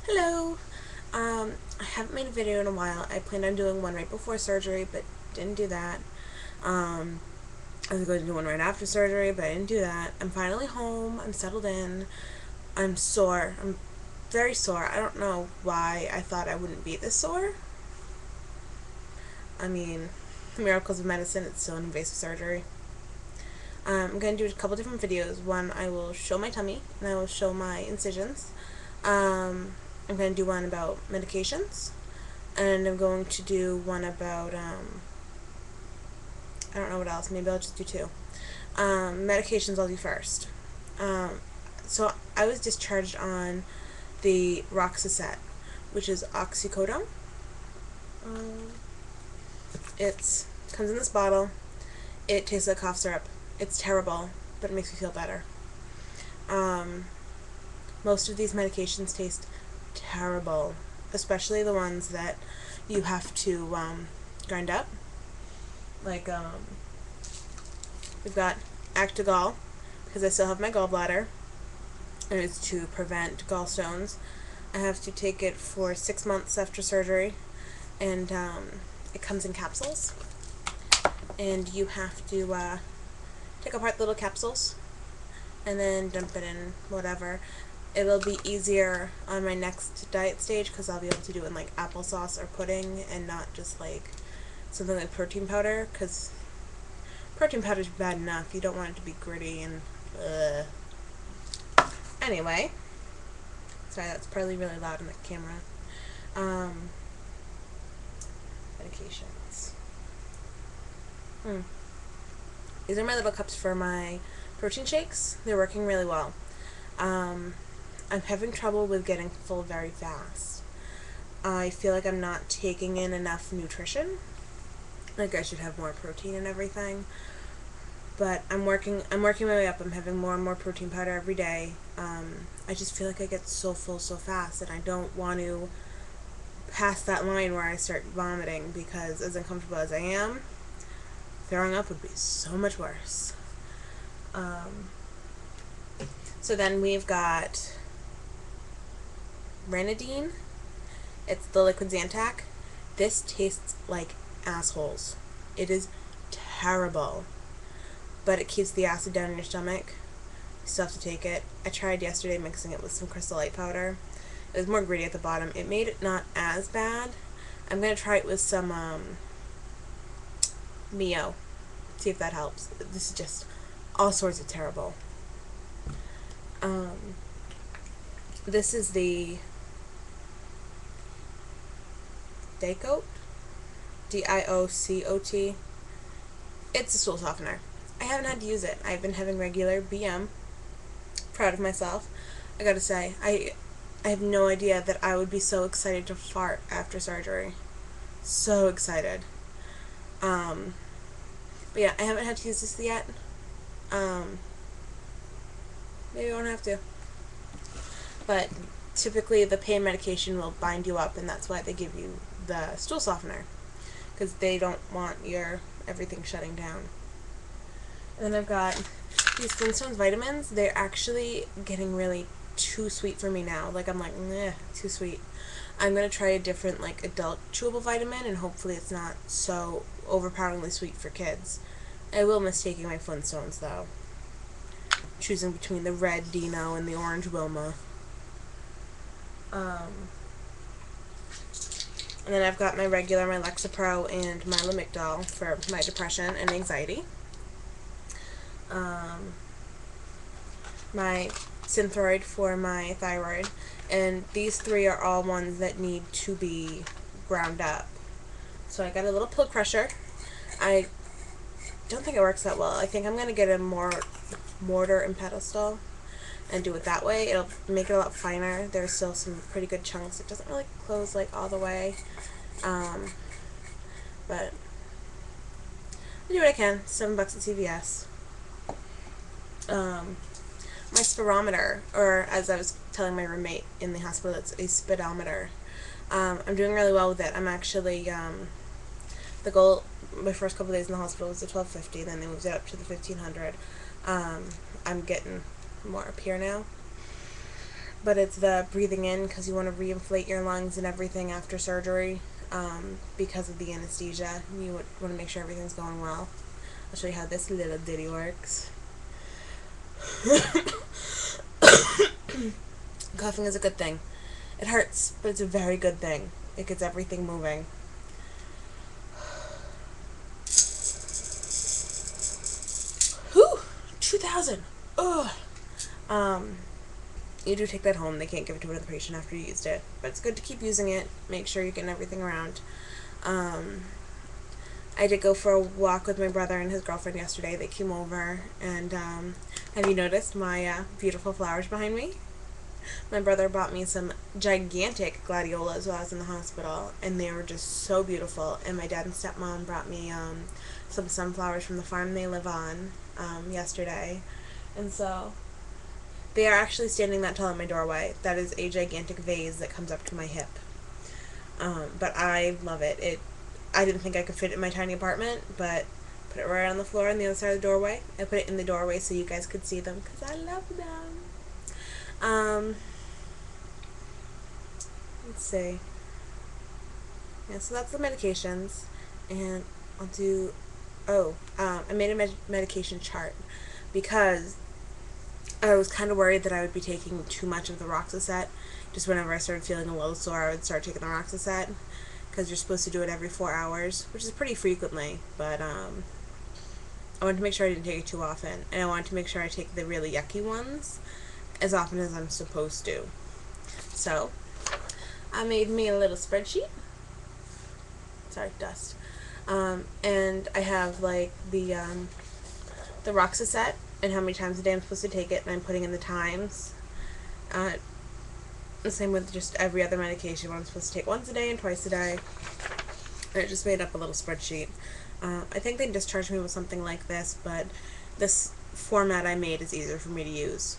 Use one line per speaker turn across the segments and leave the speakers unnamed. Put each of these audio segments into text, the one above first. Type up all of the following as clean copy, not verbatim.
Hello. I haven't made a video in a while. I planned on doing one right before surgery, but didn't do that. Um, I was going to do one right after surgery, but I didn't do that. I'm finally home. I'm settled in. I'm sore. I'm very sore. I don't know why I thought I wouldn't be this sore. I mean, miracles of medicine, it's still an invasive surgery. I'm going to do a couple different videos. One, I will show my tummy, and I will show my incisions. I'm going to do one about medications, and I'm going to do one about, I don't know what else, maybe I'll just do two. Medications I'll do first. So I was discharged on the Roxaset, which is oxycodone. It comes in this bottle. It tastes like cough syrup. It's terrible, but it makes me feel better. Most of these medications taste terrible, especially the ones that you have to grind up. Like, we've got Actigall, because I still have my gallbladder, and it's to prevent gallstones. I have to take it for 6 months after surgery, and it comes in capsules, and you have to take apart the little capsules and then dump it in whatever. It'll be easier on my next diet stage because I'll be able to do it in like applesauce or pudding and not just like something like protein powder, because protein powder is bad enough. You don't want it to be gritty and Anyway, sorry, that's probably really loud in the camera. Medications. These are my little cups for my protein shakes. They're working really well. I'm having trouble with getting full very fast. I feel like I'm not taking in enough nutrition. Like I should have more protein and everything. But I'm working my way up. I'm having more and more protein powder every day. I just feel like I get so full so fast, and I don't want to pass that line where I start vomiting, because as uncomfortable as I am, throwing up would be so much worse. So then we've got Ranitidine. It's the liquid Zantac. This tastes like assholes. It is terrible, but it keeps the acid down in your stomach. You still have to take it. I tried yesterday mixing it with some Crystal Light powder. It was more gritty at the bottom. It made it not as bad. I'm going to try it with some Mio. See if that helps. This is just all sorts of terrible. This is the Diocot. Diocot. It's a stool softener. I haven't had to use it. I've been having regular BM. Proud of myself. I gotta say, I have no idea that I would be so excited to fart after surgery. So excited. But yeah, I haven't had to use this yet. Maybe I won't have to. But typically the pain medication will bind you up, and that's why they give you the stool softener, because they don't want your everything shutting down. And then I've got these Flintstones vitamins. They're actually getting really too sweet for me now. Like, I'm like, meh, too sweet. I'm going to try a different, like, adult chewable vitamin, and hopefully it's not so overpoweringly sweet for kids. I will miss taking my Flintstones, though. Choosing between the red Dino and the orange Wilma. And then I've got my regular, my Lexapro and my Lamictal for my depression and anxiety. My Synthroid for my thyroid. And these three are all ones that need to be ground up. So I got a little pill crusher. I don't think it works that well. I think I'm going to get a mortar and pedestal and do it that way. It'll make it a lot finer. There's still some pretty good chunks. It doesn't really close like all the way. But I do what I can. $7 at CVS. My spirometer, or as I was telling my roommate in the hospital, it's a speedometer. I'm doing really well with it. I'm actually, the goal, my first couple days in the hospital was the 1250, then they moved it up to the 1500. I'm getting more up here now. but it's the breathing in because you want to reinflate your lungs and everything after surgery, because of the anesthesia. You would want to make sure everything's going well. I'll show you how this little ditty works. Coughing is a good thing. It hurts, but it's a very good thing. It gets everything moving. Whew! 2,000! Ugh! You do take that home. They can't give it to another patient after you used it. But it's good to keep using it. Make sure you're getting everything around. I did go for a walk with my brother and his girlfriend yesterday. They came over, and have you noticed my beautiful flowers behind me? My brother bought me some gigantic gladiolas while I was in the hospital, and they were just so beautiful. And my dad and stepmom brought me some sunflowers from the farm they live on yesterday. And so they are actually standing that tall in my doorway. That is a gigantic vase that comes up to my hip. But I love it. I didn't think I could fit it in my tiny apartment, but put it right on the floor on the other side of the doorway. I put it in the doorway so you guys could see them because I love them. Let's see. Yeah, so that's the medications, and I'll do. I made a medication chart because I was kind of worried that I would be taking too much of the Roxaset. Just whenever I started feeling a little sore, I would start taking the Roxaset because you're supposed to do it every 4 hours, which is pretty frequently. But I wanted to make sure I didn't take it too often, and I wanted to make sure I take the really yucky ones as often as I'm supposed to. So I made me a little spreadsheet. Sorry, dust. And I have like the Roxaset and how many times a day I'm supposed to take it, and I'm putting in the times. The same with just every other medication, what I'm supposed to take once a day and twice a day. And I just made up a little spreadsheet. I think they discharged me with something like this, but this format I made is easier for me to use.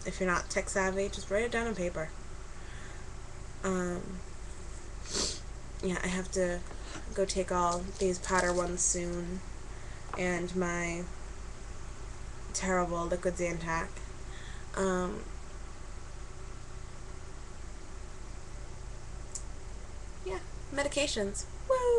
If you're not tech savvy, just write it down on paper. Yeah, I have to go take all these powder ones soon, and my terrible liquid Zantac. Yeah, medications. Woo!